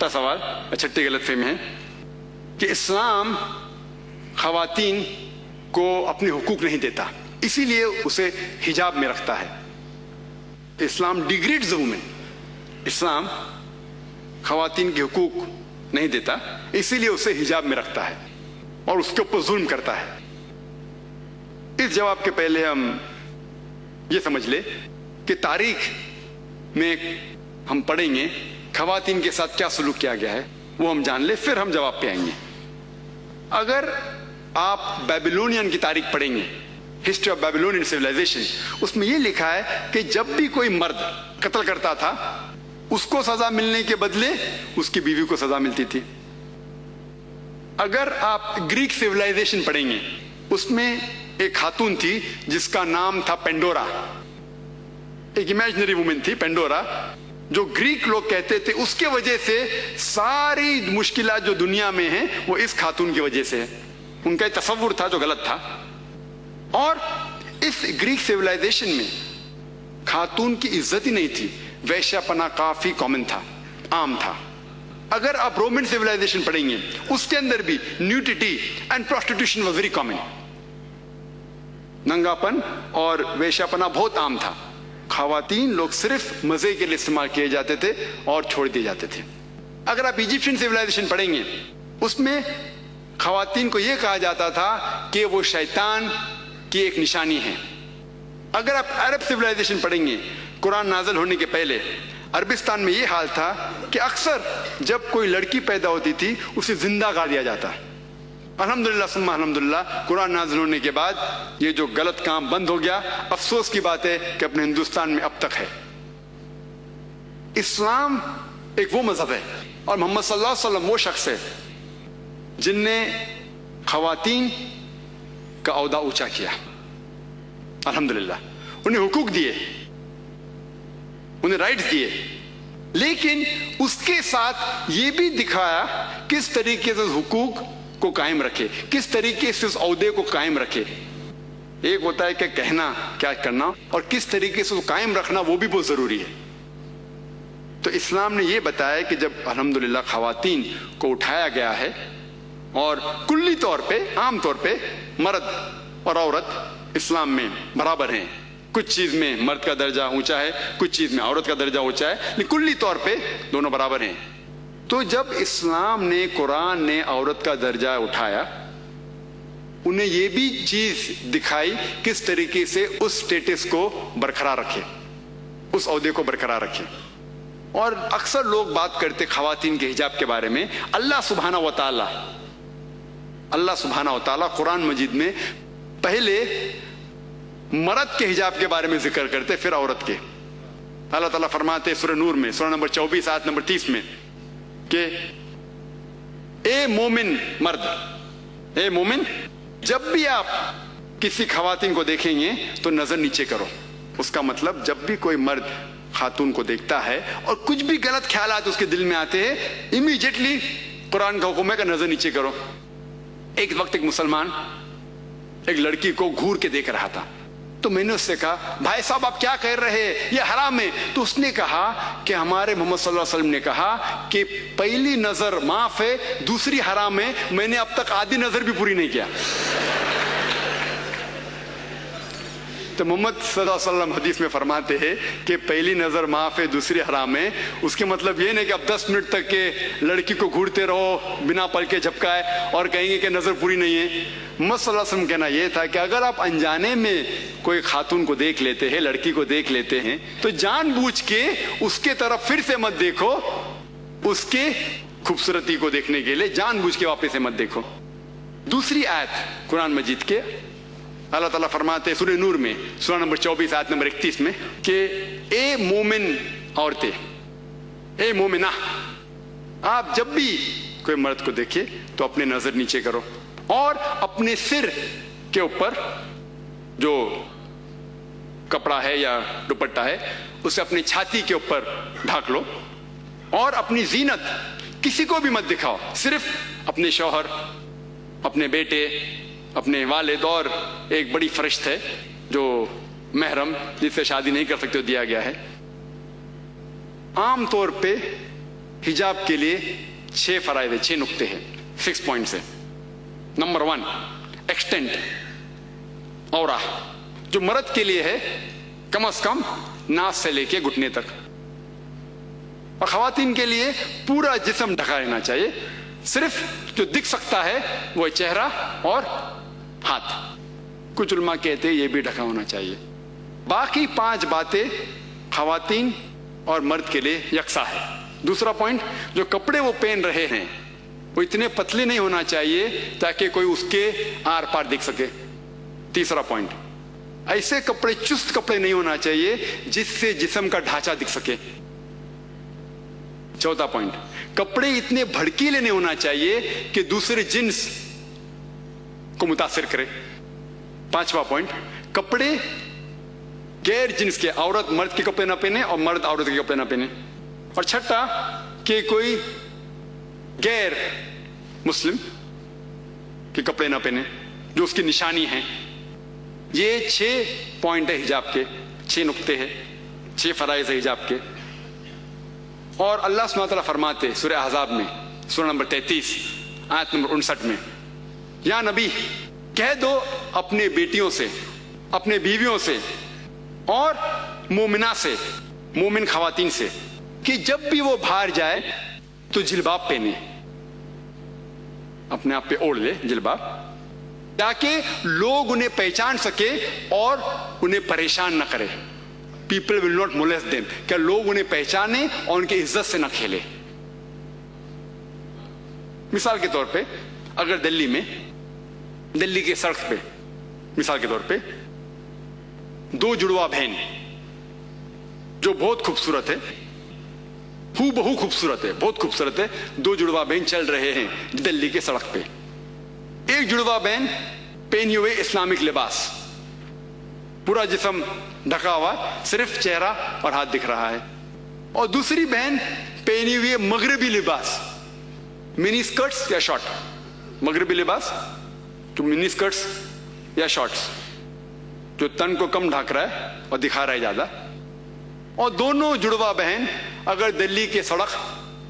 چھٹا سوال، چھٹی غلط فہمی ہے کہ اسلام خواتین کو اپنے حقوق نہیں دیتا، اسی لیے اسے حجاب میں رکھتا ہے. اسلام ڈیگریڈز وومن، اسلام خواتین کے حقوق نہیں دیتا، اسی لیے اسے حجاب میں رکھتا ہے اور اس کے اوپر ظلم کرتا ہے. اس جواب کے پہلے ہم یہ سمجھ لیں کہ تاریخ میں ہم پڑھیں گے خواتین کے ساتھ کیا سلوک کیا گیا ہے، وہ ہم جان لیں، پھر ہم جواب پہ آئیں گے. اگر آپ بیبیلونین کی تاریخ پڑھیں گے، ہسٹری آف بیبیلونین سیولائزیشن، اس میں یہ لکھا ہے کہ جب بھی کوئی مرد قتل کرتا تھا اس کو سزا ملنے کے بدلے اس کی بیوی کو سزا ملتی تھی. اگر آپ گریک سیولائزیشن پڑھیں گے، اس میں ایک خاتون تھی جس کا نام تھا پینڈورا، ایک امیجنری وومن تھی پینڈورا، جو گریک لوگ کہتے تھے اس کے وجہ سے ساری مشکلات جو دنیا میں ہیں وہ اس خاتون کی وجہ سے ہے. ان کا ایک تصور تھا جو غلط تھا. اور اس گریک سیولائزیشن میں خاتون کی عزت ہی نہیں تھی، ویشیا پنا کافی کامن تھا، عام تھا. اگر آپ رومن سیولائزیشن پڑھیں گے، اس کے اندر بھی nudity and prostitution was very common, ننگا پن اور ویشیا پنا بہت عام تھا. خواتین لوگ صرف مزے کے لیے استعمال کیے جاتے تھے اور چھوڑ دیے جاتے تھے. اگر آپ ایجپشین سیولائزیشن پڑھیں گے، اس میں خواتین کو یہ کہا جاتا تھا کہ وہ شیطان کی ایک نشانی ہے. اگر آپ عرب سیولائزیشن پڑھیں گے، قرآن نازل ہونے کے پہلے عربستان میں یہ حال تھا کہ اکثر جب کوئی لڑکی پیدا ہوتی تھی اسے زندہ گاڑ دیا جاتا. الحمدللہ ثم الحمدللہ قرآن نازل ہونے کے بعد یہ جو غلط کام بند ہو گیا. افسوس کی بات ہے کہ اپنے ہندوستان میں اب تک ہے. اسلام ایک وہ مذہب ہے اور محمد صلی اللہ علیہ وسلم وہ شخص ہے جن نے خواتین کا عہدہ اونچا کیا. الحمدللہ انہیں حقوق دیے، انہیں رائٹس دیے، لیکن اس کے ساتھ یہ بھی دکھایا کس طریقے سے حقوق کو قائم رکھے، کس طریقے سے اس عہدے کو قائم رکھے. ایک ہوتا ہے کہ کہنا کیا کرنا، اور کس طریقے سے قائم رکھنا وہ بھی بہت ضروری ہے. تو اسلام نے یہ بتایا کہ جب الحمدللہ خواتین کو اٹھایا گیا ہے اور کلی طور پہ عام طور پہ مرد اور عورت اسلام میں برابر ہیں، کچھ چیز میں مرد کا درجہ اونچا ہے، کچھ چیز میں عورت کا درجہ اونچا ہے، لیکن کلی طور پہ دونوں برابر ہیں. تو جب اسلام نے، قرآن نے عورت کا درجہ اٹھایا، انہیں یہ بھی چیز دکھائی کس طریقے سے اس سٹیٹس کو برقرار رکھے، اس عہدے کو برقرار رکھے. اور اکثر لوگ بات کرتے خواتین کے حجاب کے بارے میں. اللہ سبحانہ و تعالی قرآن مجید میں پہلے مرد کے حجاب کے بارے میں ذکر کرتے، پھر عورت کے. اللہ تعالیٰ فرماتے سورہ نور میں، سورہ نمبر 24 آیت نمبر 30 میں کہ اے مومن مرد، اے مومن، جب بھی آپ کسی خواتین کو دیکھیں گے تو نظر نیچے کرو. اس کا مطلب جب بھی کوئی مرد خاتون کو دیکھتا ہے اور کچھ بھی غلط خیالات اس کے دل میں آتے ہیں، امیڈیٹلی قرآن کا حکم ہے کہ نظر نیچے کرو. ایک وقت ایک مسلمان ایک لڑکی کو گھور کے دیکھ رہا تھا، تو میں نے اس سے کہا بھائی صاحب آپ کیا کہہ رہے ہیں، یہ حرام ہے. تو اس نے کہا کہ ہمارے محمد صلی اللہ علیہ وسلم نے کہا کہ پہلی نظر معاف ہے، دوسری حرام ہے. میں نے اب تک آدھی نظر بھی پوری نہیں کیا. تو محمد صلی اللہ علیہ وسلم حدیث میں فرماتے ہیں کہ پہلی نظر معاف ہے، دوسری حرام ہے. اس کے مطلب یہ نہیں کہ اب 10 منٹ تک کے لڑکی کو گھورتے رہو بنا پل کے جھپکائے اور کہیں گے کہ نظر پوری نہیں ہے. محمد صلی اللہ علیہ وسلم کہنا یہ تھا کہ اگر آپ انجانے میں کوئی خاتون کو دیکھ لیتے ہیں، لڑکی کو دیکھ لیتے ہیں، تو جان بوجھ کے اس کے طرف پھر سے مت دیکھو، اس کے خوبصورتی کو دیکھنے کے لیے جان بوجھ کے واپس سے مت دیکھو. دوسری آیت قرآن مجید کے اللہ تعالیٰ فرماتے سورہ نور میں، سورہ نمبر 24 آیت نمبر 31 میں کہ اے مومن عورتیں، اے مومنہ، آپ جب بھی کوئی مرد کو دیکھے تو اپنے نظر نیچے کرو اور اپنے سر کے اوپر جو کپڑا ہے یا دوپٹہ ہے اسے اپنی چھاتی کے اوپر ڈھانک لو، اور اپنی زینت کسی کو بھی مت دکھاؤ، صرف اپنے شوہر، اپنے بیٹے، اپنے والد، اور ایک بڑی فرشت ہے جو محرم جس سے شادی نہیں کر سکتے دیا گیا ہے. عام طور پہ हिजाब के लिए 6 फराइज है, 6 नुक्ते हैं, 6 पॉइंट्स है। नंबर 1, एक्सटेंट औरा, जो मर्द के लिए है कम से कम नाक से लेके घुटने तक, और खवातीन के लिए पूरा जिस्म ढका रहना चाहिए। सिर्फ जो दिख सकता है वो चेहरा और हाथ। कुछ उलमा कहते हैं ये भी ढका होना चाहिए। बाकी 5 बातें खवातीन और मर्द के लिए यकसा है। दूसरा पॉइंट, जो कपड़े वो पहन रहे हैं वो इतने पतले नहीं होना चाहिए ताकि कोई उसके आर पार दिख सके। तीसरा पॉइंट, ऐसे कपड़े, चुस्त कपड़े नहीं होना चाहिए जिससे जिस्म का ढांचा दिख सके। चौथा पॉइंट, कपड़े इतने भड़कीले नहीं होना चाहिए कि दूसरे जिन्स को मुतासिर करे। पांचवा पॉइंट, कपड़े गैर जिन्स के, औरत मर्द के कपड़े ना पहने और मर्द औरत के कपड़े ना पहने। और छठा, कि कोई गैर मुस्लिम के कपड़े ना पहने जो उसकी निशानी है। ये 6 पॉइंट है हिजाब के, 6 नुक्ते हैं, 6 फराइज है हिजाब के। और अल्लाह सुब्हानहू व तआला फरमाते सूरह अहज़ाब में, सूरह नंबर 33 आयत नंबर 59 में, या नबी कह दो अपने बेटियों से, अपने बीवियों से और मोमिना से, मोमिन खवातीन से, कि जब भी वो बाहर जाए तो जिलबाब पहने, अपने आप पे ओढ़ ले जिलबाब, ताकि लोग उन्हें पहचान सके और उन्हें परेशान न करे। People will not molest them, क्या लोग उन्हें पहचाने और उनकी इज्जत से न खेले। मिसाल के तौर पे अगर दिल्ली में, दिल्ली के सड़क पे मिसाल के तौर पे 2 जुड़वा बहन जो बहुत खूबसूरत है, हूबहू खूबसूरत है, बहुत खूबसूरत है, 2 जुड़वा बहन चल रहे हैं दिल्ली के सड़क पे। एक जुड़वा बहन पहनी हुए इस्लामिक लिबास, पूरा जिस्म ढका हुआ, सिर्फ चेहरा और हाथ दिख रहा है, और दूसरी बहन पहनी हुई मगरबी लिबास, मिनी स्कर्ट्स या शॉर्ट, मगरबी लिबास तो मिनी स्कर्ट्स या शॉर्ट्स, जो तन को कम ढक रहा है और दिखा रहा है ज्यादा। और दोनों जुड़वा बहन अगर दिल्ली के सड़क,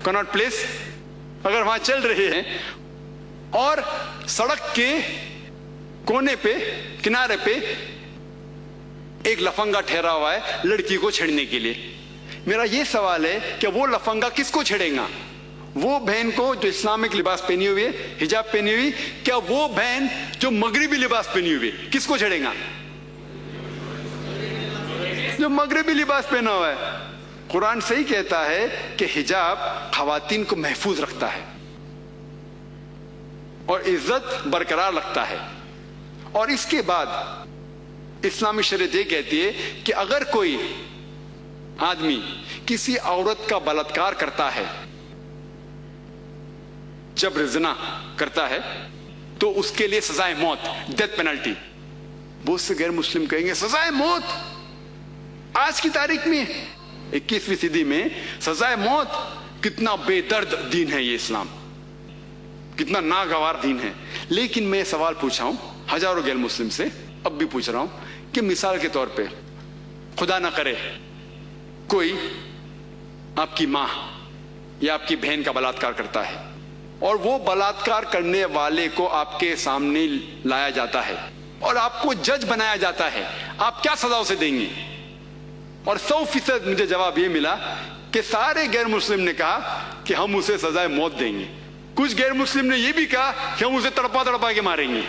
कनॉट प्लेस, अगर वहां चल रहे हैं और सड़क के कोने पे, किनारे पे एक लफंगा ठहरा हुआ है लड़की को छेड़ने के लिए, मेरा यह सवाल है कि वो लफंगा किसको छेड़ेगा? वो बहन को जो इस्लामिक लिबास पहनी हुई है, हिजाब पहनी हुई, क्या वो बहन जो मगरिबी लिबास पहनी हुई है किसको छेड़ेगा? जो मगरिबी लिबास पहना हुआ है। कुरान सही कहता है कि हिजाब खवातीन को महफूज रखता है और इज्जत बरकरार रखता है। और इसके बाद इस्लामी शरीयत ये कहती है कि अगर कोई आदमी किसी औरत का बलात्कार करता है, जबर ज़िना करता है, तो उसके लिए सजाए मौत, डेथ पेनल्टी। बहुत से गैर मुस्लिम कहेंगे सजाए मौत, आज की तारीख में 21वीं सदी में सजाए मौत, कितना बेदर्द दीन है ये इस्लाम, कितना नागवार दीन है। लेकिन मैं सवाल पूछा हूं हजारों गैर मुस्लिम से, अब भी पूछ रहा हूं कि मिसाल के तौर पे खुदा ना करे कोई आपकी मां या आपकी बहन का बलात्कार करता है और वो बलात्कार करने वाले को आपके सामने लाया जाता है और आपको जज बनाया जाता है, आप क्या सजा उसे देंगे? और 100% मुझे जवाब ये मिला कि सारे गैर मुस्लिम ने कहा कि हम उसे सजाए मौत देंगे। कुछ गैर मुस्लिम ने यह भी कहा कि हम उसे तड़पा तड़पा के मारेंगे।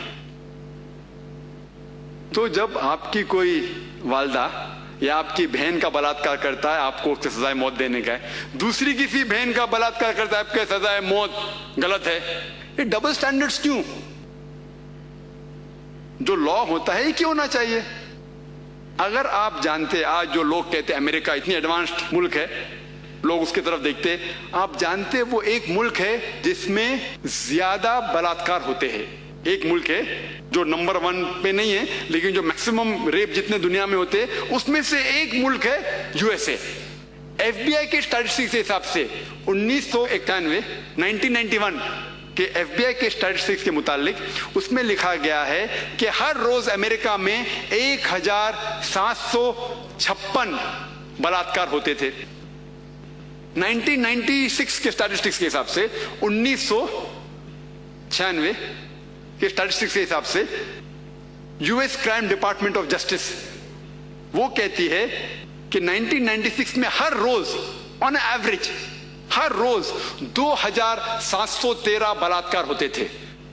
तो जब आपकी कोई वालदा या आपकी बहन का बलात्कार करता है, आपको उससे सजाए मौत देने का है, दूसरी किसी बहन का बलात्कार करता है, आपके सजाए मौत गलत है। ये डबल स्टैंडर्ड्स क्यों? जो लॉ होता है ये क्यों होना चाहिए? अगर आप जानते, आज जो लोग कहते हैं अमेरिका इतनी एडवांस्ड मुल्क है, लोग उसकी तरफ देखते, आप जानते वो एक मुल्क है जिसमें ज्यादा बलात्कार होते हैं। एक मुल्क है जो नंबर 1 पे नहीं है, लेकिन जो मैक्सिमम रेप जितने दुनिया में होते हैं उसमें से एक मुल्क है यूएसए। एफबीआई के स्टैटिस्टिक्स के हिसाब से 1991 के एफबीआई के स्टैटिस्टिक्स के मुतालिक उसमें लिखा गया है कि हर रोज अमेरिका में 1756 बलात्कार होते थे। 1996 के स्टैटिस्टिक्स के हिसाब से, 1996 के स्टैटिस्टिक्स के हिसाब से US crime department of justice वो कहती है कि 1996 में हर रोज ऑन एवरेज हर रोज 2713 बलात्कार होते थे।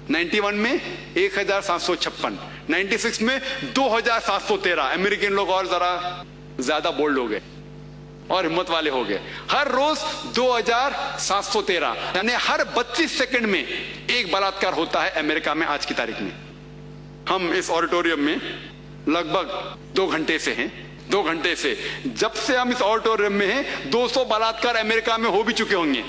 91 में 1756, 96 में 2713। अमेरिकन लोग और जरा ज्यादा बोल्ड हो गए और हिम्मत वाले हो गए। हर रोज 2713, यानी हर 32 सेकंड में एक बलात्कार होता है अमेरिका में आज की तारीख में। हम इस ऑडिटोरियम में लगभग 2 घंटे से हैं। 2 घंटे से, जब से हम इस ऑडिटोरियम में हैं, 200 बलात्कार अमेरिका में हो भी चुके होंगे।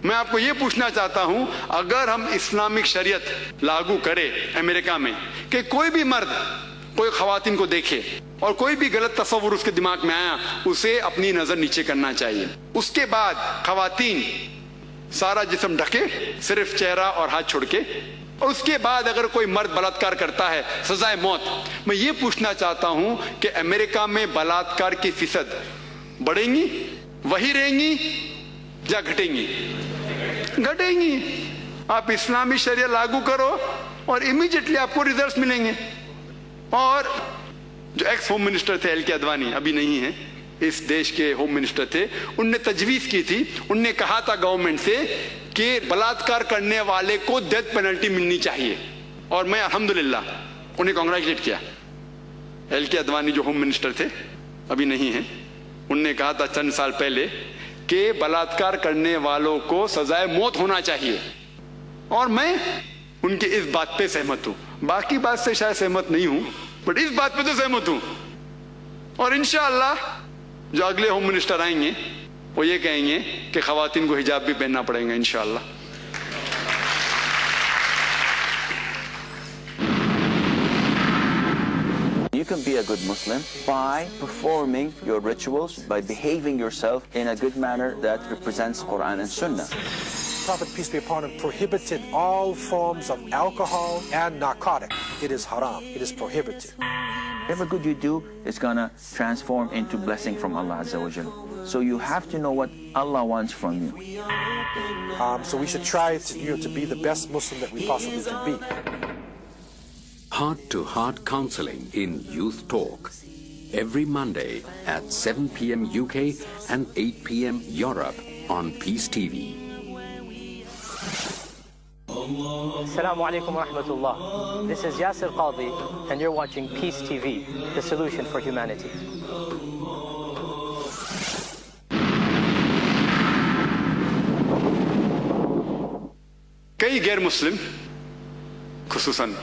मैं आपको यह पूछना चाहता हूं, अगर हम इस्लामिक शरीयत लागू करें अमेरिका में कि कोई भी मर्द कोई खवातीन को देखे और कोई भी गलत तस्वुर उसके दिमाग में आया, उसे अपनी नजर नीचे करना चाहिए। उसके बाद खवातीन सारा जिस्म ढके, सिर्फ चेहरा और हाथ छोड़ के, और उसके बाद अगर कोई मर्द बलात्कार करता है, सजाए मौत। मैं ये पूछना चाहता हूं कि अमेरिका में बलात्कार की फीसद बढ़ेंगी, वही रहेंगी या घटेंगी? घटेंगी। आप इस्लामी शरिया लागू करो और इमीडिएटली आपको रिजल्ट्स मिलेंगे। और जो एक्स होम मिनिस्टर थे एल.के. अडवाणी, अभी नहीं है, इस देश के होम मिनिस्टर थे, उनने तजवीज की थी, उनने कहा था गवर्नमेंट से कि बलात्कार करने वाले को डेथ पेनल्टी मिलनी चाहिए। और मैं अल्हम्दुलिल्लाह उन्हें कांग्रेचुलेट किया। एल.के. अडवाणी जो होम मिनिस्टर थे, अभी नहीं है, उनने कहा था चंद साल पहले कि बलात्कार करने वालों को सजाए मौत होना चाहिए। और मैं उनकी इस बात पे सहमत हूं। बाकी बात से शायद सहमत नहीं हूं, बट इस बात पे तो सहमत हूं। और इंशाअल्लाह जो अगले होम मिनिस्टर आएंगे वो ये कहेंगे कि खवातीन को हिजाब भी पहनना पड़ेगा इंशाअल्लाह। You can be a good Muslim by performing your rituals, by behaving yourself in a good manner that represents Quran and Sunnah. Prophet, peace be upon him, prohibited all forms of alcohol and narcotic. It is haram. It is prohibited. Whatever good you do is going to transform into blessing from Allah Azza wa Jal. So you have to know what Allah wants from you. So we should try to be the best Muslim that we possibly can be. Heart-to-heart counseling in Youth Talk. Every Monday at 7 p.m. UK and 8 p.m. Europe on Peace TV. Assalamu alaikum wa rahmatullah. This is Yasir Qadhi and you're watching Peace TV, the solution for humanity. कई गैर मुस्लिम, खुसूसन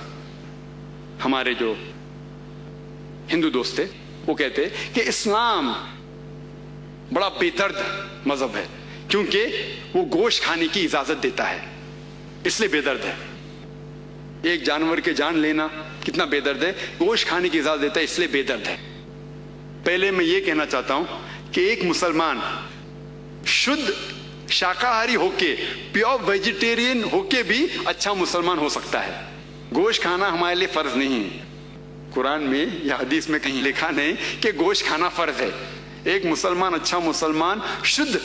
हमारे जो हिंदू दोस्त थे, वो कहते कि इस्लाम बड़ा बेदर्द मजहब है क्योंकि वो गोश्त खाने की इजाजत देता है, इसलिए बेदर्द है। एक जानवर के जान लेना कितना बेदर्द है, गोश्त खाने की इजाजत देता है, इसलिए बेदर्द है। पहले मैं ये कहना चाहता हूं कि एक मुसलमान शुद्ध शाकाहारी होके, प्योर वेजिटेरियन होके भी अच्छा मुसलमान हो सकता है। गोश्त खाना हमारे लिए फर्ज नहीं है। कुरान में या हदीस में कहीं लिखा नहीं कि गोश्त खाना फर्ज है। एक मुसलमान अच्छा मुसलमान शुद्ध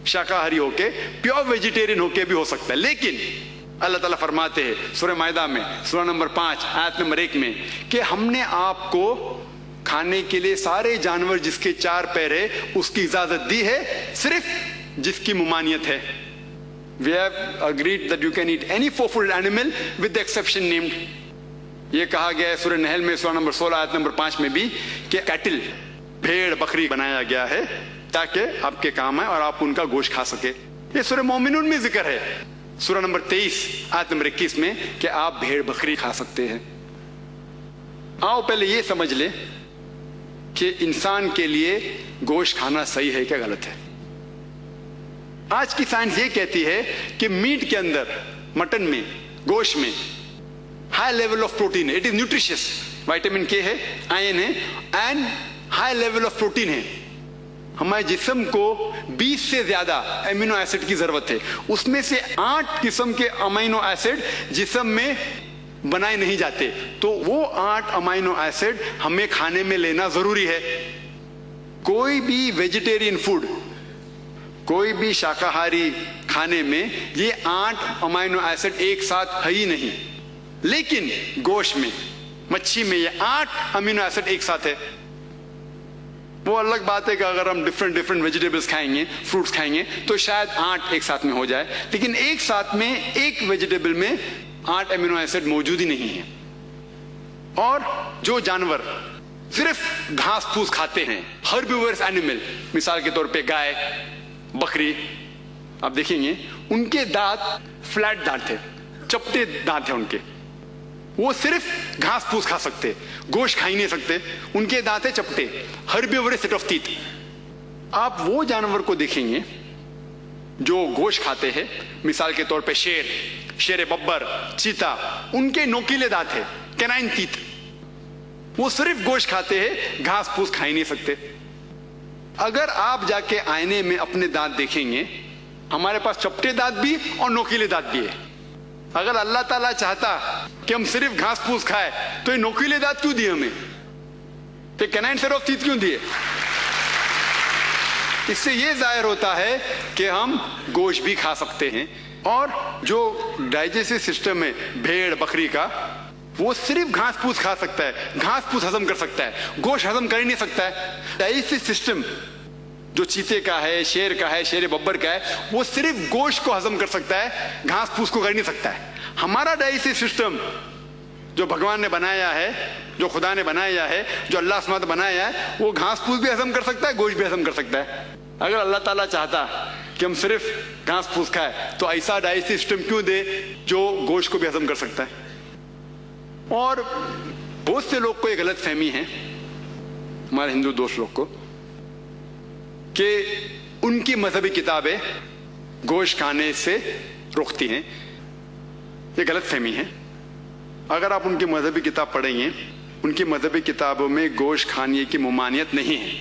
शाकाहारी होके, प्योर वेजिटेरियन होके भी हो सकता है। लेकिन अल्लाह ताला फरमाते हैं सूरह माइदा में, सूरह नंबर 5 आयत नंबर 1 में, कि हमने आपको खाने के लिए सारे जानवर जिसके 4 पैर है उसकी इजाजत दी है, सिर्फ जिसकी मुमानियत है। We have agreed that you can eat any four-footed animal with the exception named. ये कहा गया है सूरह नहल में सूरह नंबर 16 आयत नंबर 5 में भी कि कैटिल, भेड़ बकरी बनाया गया है ताकि आपके काम आए और आप उनका गोश्त खा सके। ये सूरह मोमिनून में जिक्र है सूरह नंबर 23 आयत नंबर 21 में कि आप भेड़ बकरी खा सकते हैं। आओ पहले ये समझ ले कि इंसान के लिए गोश्त खाना सही है क्या गलत है। आज की साइंस ये कहती है कि मीट के अंदर, मटन में, गोश्त में हाई लेवल ऑफ प्रोटीन है। इट इज न्यूट्रिशियस, विटामिन के है, आयरन है and high level of protein है। हमारे जिस्म को 20 से ज्यादा अमीनो एसिड की जरूरत है। उसमें से 8 किस्म के अमीनो एसिड जिस्म में बनाए नहीं जाते, तो वो 8 अमीनो एसिड हमें खाने में लेना जरूरी है। कोई भी वेजिटेरियन फूड, कोई भी शाकाहारी खाने में ये 8 अमाइनो एसिड एक साथ है ही नहीं, लेकिन गोश्त में, मच्छी में ये 8 अमीनो एसिड एक साथ है। वो अलग बात है कि अगर हम डिफरेंट वेजिटेबल्स खाएंगे, फ्रूट्स खाएंगे, तो शायद 8 एक साथ में हो जाए, लेकिन एक साथ में एक वेजिटेबल में 8 अमीनो एसिड मौजूद ही नहीं है। और जो जानवर सिर्फ घास फूस खाते हैं, हर्बिवरस एनिमल, मिसाल के तौर पे गाय, बकरी, आप देखेंगे उनके दांत फ्लैट दांत है, चपटे दांत है उनके, वो सिर्फ घास फूस खा सकते, गोश्त खा ही नहीं सकते, उनके दांत है चपटे, हर्बिवरस सेट ऑफ टीथ। आप वो जानवर को देखेंगे जो गोश्त खाते हैं, मिसाल के तौर पे शेर बब्बर, चीता, उनके नोकीले दांत है, कैनाइन टीथ, वो सिर्फ गोश्त खाते हैं, घास फूस खा ही नहीं सकते। अगर आप जाके आईने में अपने दांत देखेंगे, हमारे पास चपटे दांत भी और नोकीले दांत भी है। अगर अल्लाह ताला चाहता कि हम सिर्फ घास फूस खाए, तो ये नोकीले दांत क्यों दिए हमें, तो कैनाइन सेट ऑफ टीथ क्यों दिए? इससे ये जाहिर होता है कि हम गोश्त भी खा सकते हैं। और जो डाइजेस्टिव सिस्टम है भेड़ बकरी का, वो सिर्फ घास फूस खा सकता है, घास फूस हजम कर सकता है, गोश्त हजम कर ही नहीं सकता है। डाइजेस्टिव सिस्टम जो चीते का है, शेर का है, शेर बब्बर का है, वो सिर्फ गोश्त को हजम कर सकता है, घास फूस को कर नहीं सकता है। हमारा डाइजेस्टिव सिस्टम जो भगवान ने बनाया है, जो खुदा ने बनाया है, जो अल्लाह सुब्हानहू बनाया है, वो घास फूस भी हजम कर सकता है, गोश्त भी हजम कर सकता है। अगर अल्लाह ताला चाहता कि हम सिर्फ घास फूस खाए, तो ऐसा डाइजेस्टिव सिस्टम क्यों दे जो गोश्त को भी हजम कर सकता है। और बहुत से लोग को ये गलत फहमी है, हमारे हिंदू दोस्त लोग को, कि उनकी मजहबी किताबें गोश्त खाने से रोकती हैं। ये गलत फहमी है। अगर आप उनकी मजहबी किताब पढ़ेंगे, उनकी मजहबी किताबों में गोश्त खाने की ममानियत नहीं है।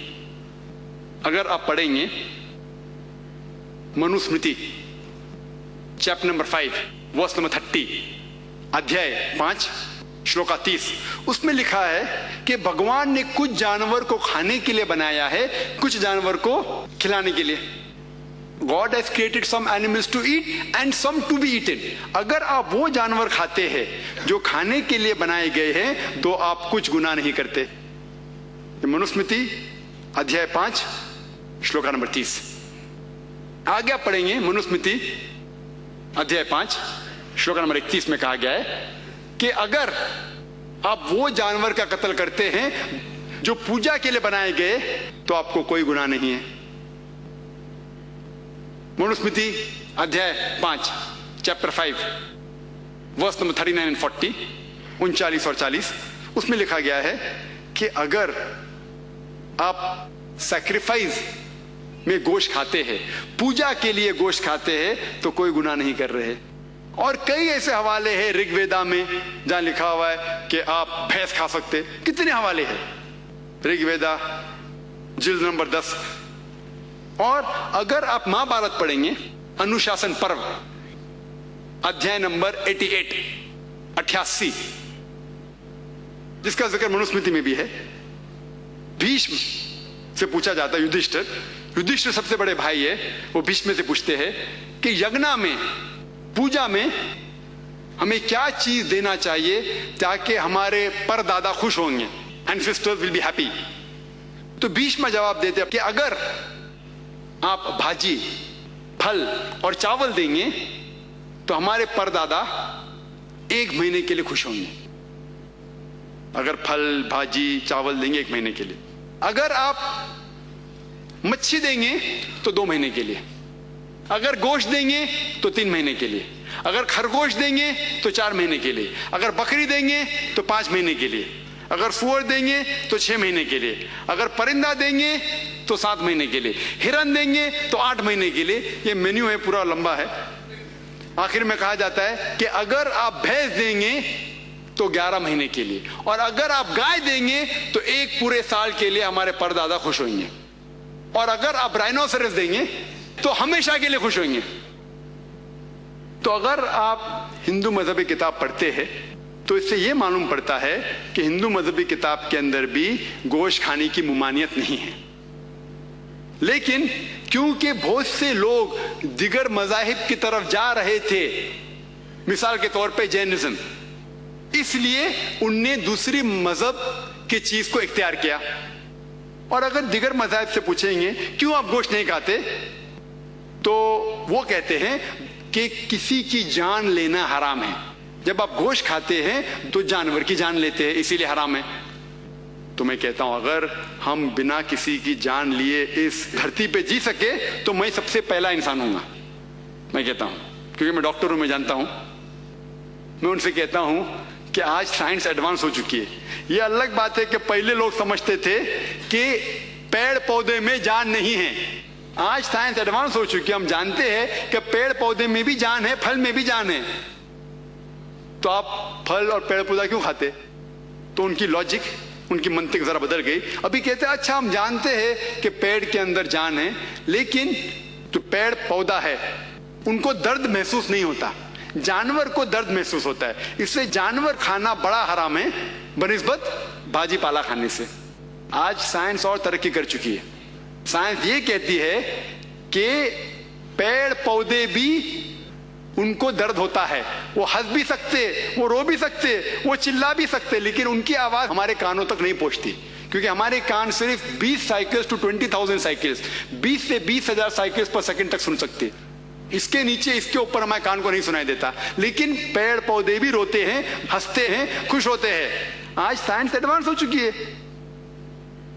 अगर आप पढ़ेंगे Manusmriti chapter number 5 verse number 30, अध्याय 5 श्लोका 30, उसमें लिखा है कि भगवान ने कुछ जानवर को खाने के लिए बनाया है, कुछ जानवर को खिलाने के लिए। God has created some animals to eat and some to be eaten. अगर आप वो जानवर खाते हैं जो खाने के लिए बनाए गए हैं, तो आप कुछ गुनाह नहीं करते। मनुस्मृति अध्याय 5 श्लोका नंबर 30। आगे आप पढ़ेंगे मनुस्मृति अध्याय 5 श्लोका नंबर 31 में कहा गया है कि अगर आप वो जानवर का कत्ल करते हैं जो पूजा के लिए बनाए गए, तो आपको कोई गुनाह नहीं है। मनुस्मृति अध्याय 5 चैप्टर 5 वर्स नंबर 39 एंड 40, 39 और 40, उसमें लिखा गया है कि अगर आप सैक्रिफाइस में गोश्त खाते हैं, पूजा के लिए गोश्त खाते हैं, तो कोई गुनाह नहीं कर रहे। और कई ऐसे हवाले हैं ऋग्वेदा में जहां लिखा हुआ है कि आप भैंस खा सकते। कितने हवाले हैं ऋग्वेदा जिल्द नंबर 10। और अगर आप महाभारत पढ़ेंगे, अनुशासन पर्व अध्याय नंबर 88, जिसका जिक्र मनुस्मृति में भी है, भीष्म से पूछा जाता है, युधिष्ठिर सबसे बड़े भाई है, वो भीष्म से पूछते हैं कि यज्ञ में, पूजा में हमें क्या चीज देना चाहिए ताकि हमारे परदादा खुश होंगे, एंसेस्टर्स विल बी हैप्पी। तो भीष्म जवाब देते हैं कि अगर आप भाजी, फल और चावल देंगे तो हमारे परदादा 1 महीने के लिए खुश होंगे। अगर फल, भाजी, चावल देंगे 1 महीने के लिए। अगर आप मच्छी देंगे तो 2 महीने के लिए। अगर गोश्त देंगे तो 3 महीने के लिए। अगर खरगोश देंगे तो 4 महीने के लिए। अगर बकरी देंगे तो 5 महीने के लिए। अगर सूअर देंगे तो 6 महीने के लिए। अगर परिंदा देंगे तो 7 महीने के लिए। हिरन देंगे तो 8 महीने के लिए। ये मेन्यू है, पूरा लंबा है। आखिर में कहा जाता है कि अगर आप भैंस देंगे तो 11 महीने के लिए, और अगर आप गाय देंगे तो 1 पूरे साल के लिए हमारे परदादा खुश होंगे, और अगर आप राइनोसरस देंगे तो हमेशा के लिए खुश होंगे। तो अगर आप हिंदू मजहबी किताब पढ़ते हैं तो इससे यह मालूम पड़ता है कि हिंदू मजहबी किताब के अंदर भी गोश्त खाने की ममानियत नहीं है। لیکن کیونکہ بہت سے لوگ دیگر مذاہب کی طرف جا رہے تھے، مثال کے طور پہ جینزم، اس لیے ان نے دوسری مذہب کی چیز کو اختیار کیا. اور اگر دیگر مذاہب سے پوچھیں گے کیوں آپ گوشت نہیں کھاتے، تو وہ کہتے ہیں کہ کسی کی جان لینا حرام ہے. جب آپ گوشت کھاتے ہیں تو جانور کی جان لیتے ہیں، اسی لیے حرام ہے. تو میں کہتا ہوں اگر ہم بنا کسی کی جان لیے اس دھرتی پہ جی سکے تو میں سب سے پہلا انسان ہوں گا. میں کہتا ہوں کیونکہ میں ڈاکٹر ہوں، میں جانتا ہوں. میں ان سے کہتا ہوں کہ آج سائنس ایڈوانس ہو چکی ہے. یہ الگ بات ہے کہ پہلے لوگ سمجھتے تھے کہ پیڑ پودے میں جان نہیں ہے. آج سائنس ایڈوانس ہو چکی ہے، ہم جانتے ہیں کہ پیڑ پودے میں بھی جان ہے، پھل میں بھی جان ہے. تو آپ پھل اور پیڑ پودا کیوں کھاتے؟ تو ان کی لاجک، ان کی منطق ذرا بدل گئی. ابھی کہتے ہیں اچھا ہم جانتے ہیں کہ پیڑ کے اندر جان ہے، لیکن جو پیڑ پودا ہے ان کو درد محسوس نہیں ہوتا، جانور کو درد محسوس ہوتا ہے، اس لیے جانور کھانا بڑا حرام ہے بنسبت بھاجی پالا کھانے سے. آج سائنس اور ترقی کر چکی ہے. سائنس یہ کہتی ہے کہ پیڑ پودے بھی ان کو درد ہوتا ہے، وہ ہنس بھی سکتے، وہ رو بھی سکتے، وہ چلا بھی سکتے، لیکن ان کی آواز ہمارے کانوں تک نہیں پہنچتی، کیونکہ ہمارے کان صرف 20 سائیکلز ٹو 20,000 سائیکلز، 20 سے 20,000 سائیکلز پر سیکنڈ تک سن سکتے. اس کے نیچے، اس کے اوپر ہمارے کان کو نہیں سنائی دیتا. لیکن پیڑ پودے بھی روتے ہیں، ہنستے ہیں، خوش ہوتے ہیں. آج سائنس ایڈوانس ہو چکی ہے.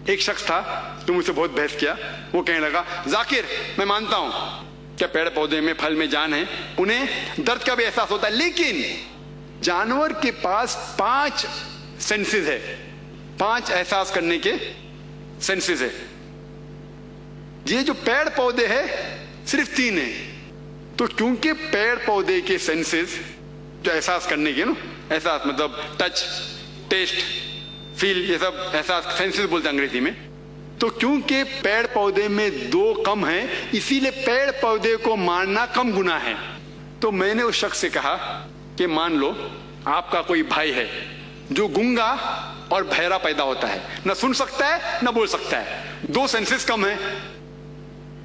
ایک شخص تھا جو مجھ سے بہت بحث کیا. وہ کہنے لگا ذاکر میں مانتا ہوں کہ پیڑ پودے میں، پھل میں جان ہے، انہیں درد کا بھی احساس ہوتا ہے، لیکن جانور کے پاس 5 سینسز ہے، 5 احساس کرنے کے سینسز ہے. یہ جو پیڑ پودے ہے صرف 3 ہیں. تو کیونکہ پیڑ پودے کے سینسز جو احساس کرنے کے نا، احساس مطلب ٹچ، ٹیسٹ، فیل، یہ سب احساس سینسز بولتے ہیں انگریزی میں. تو کیونکہ پیڑ پودے میں 2 کم ہیں، اسی لیے پیڑ پودے کو مارنا کم گناہ ہے. تو میں نے اس شخص سے کہا کہ مان لو آپ کا کوئی بھائی ہے جو گنگا اور بہرا پیدا ہوتا ہے، نہ سن سکتا ہے نہ بول سکتا ہے، 2 سینسز کم ہیں،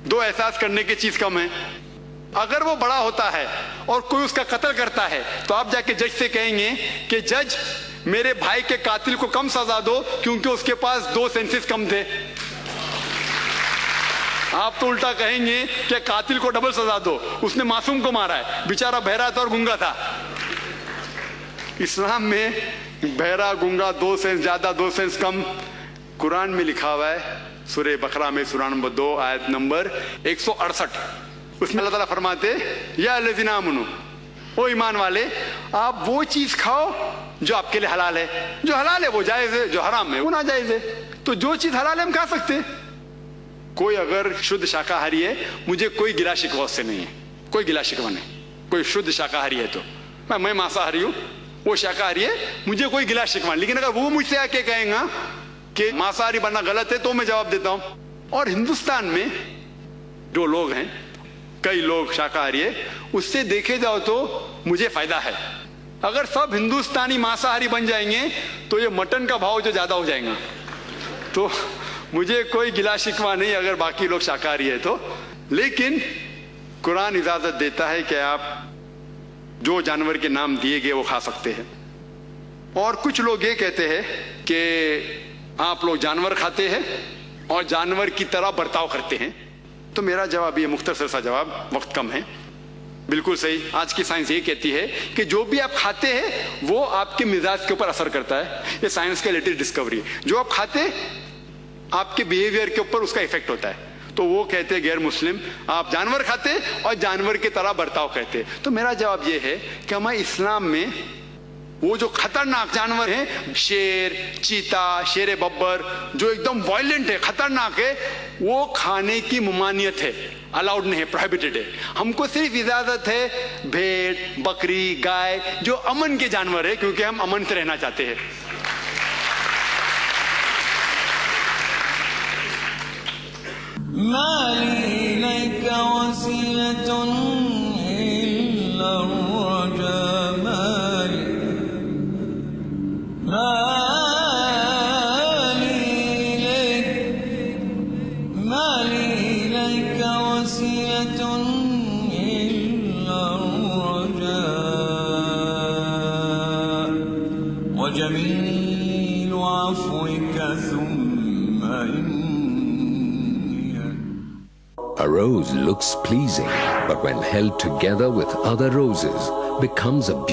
2 احساس کرنے کی چیز کم ہے. اگر وہ بڑا ہوتا ہے اور کوئی اس کا قتل کرتا ہے تو آپ جا کے جج سے کہیں گے کہ جج میرے بھائی کے قاتل کو کم سزا دو کیونکہ اس کے پاس 2 سینسز کم تھے. آپ تو الٹا کہیں گے کہ قاتل کو ڈبل سزا دو، اس نے معصوم کو مارا ہے، بیچارہ بہرا تھا اور گنگا تھا. اسلام میں بہرا گنگا 2 سینس زیادہ 2 سینس کم. قرآن میں لکھا ہوا ہے سورہ بقرہ میں سورہ نمبر 2 آیت نمبر 168، اس میں اللہ تعالیٰ فرماتے یا الذین آمنو، او ایمان والے آپ وہ چیز کھاؤ جو آپ کے لیے حلال ہے. جو حلال ہے وہ جائز ہے، جو حرام ہے وہ ناجائز ہے. تو جو چیز حلال ہے ہم کھا سکتے. کوئی اگر شدھ شاکاہاری ہے، مجھے کوئی گلا شکوہ اس سے نہیں ہے، کوئی گلا شکوہ نہیں. کوئی شدھ شاکاہاری ہے تو میں مانساہاری ہوں، وہ شاکاہاری ہے، مجھے کوئی گلا شکوہ نہیں. لیکن اگر وہ مجھ سے آ کے کہیں گا کہ مانساہاری بننا غلط ہے تو میں جواب دیتا ہوں. اور ہندوستان میں جو لوگ ہیں، کئی لوگ شاکاہاری ہے، اس سے دیکھے جاؤ تو مجھے فائدہ ہے. اگر سب ہندوستانی مانساہاری بن جائیں گے تو یہ مٹن کا بھاؤ جو زیادہ ہو جائے گا. تو مجھے کوئی گلا شکوہ نہیں اگر باقی لوگ شاکاہاری ہے تو. لیکن قرآن اجازت دیتا ہے کہ آپ جو جانور کے نام دیے گئے وہ کھا سکتے ہیں. اور کچھ لوگ یہ کہتے ہیں کہ آپ لوگ جانور کھاتے ہیں اور جانور کی طرح برتاؤ کرتے ہیں. تو میرا جواب یہ مختصر سا جواب، وقت کم ہے. بالکل صحیح. آج کی سائنس یہ کہتی ہے کہ جو بھی آپ کھاتے ہیں وہ آپ کے مزاج کے اوپر اثر کرتا ہے. یہ سائنس کا لیٹسٹ ڈسکوری ہے. جو آپ کھاتے آپ کے بیہیویئر کے اوپر اس کا ایفیکٹ ہوتا ہے. تو وہ کہتے غیر مسلم آپ جانور کھاتے اور جانور کی طرح برتاؤ کرتے. تو میرا جواب یہ ہے کہ ہمارے اسلام میں وہ جو خطرناک جانور ہیں، شیر، چیتا، شیر ببر، جو ایک دم وائلنٹ ہے، خطرناک ہے، وہ کھانے کی ممانعت ہے، الاؤڈ نہیں ہے، پروہیبٹڈ ہے. ہم کو صرف اجازت ہے بھیڑ، بکری، گائے جو امن کے جانور ہے، کیونکہ ہم امن سے رہنا چاہتے ہیں. ما لي إليك وسيلة إلا الرجاء، ما لي إليك، ما لي جميل عفوك ثم إني. A rose looks pleasing, but when held together with other roses, becomes a beautiful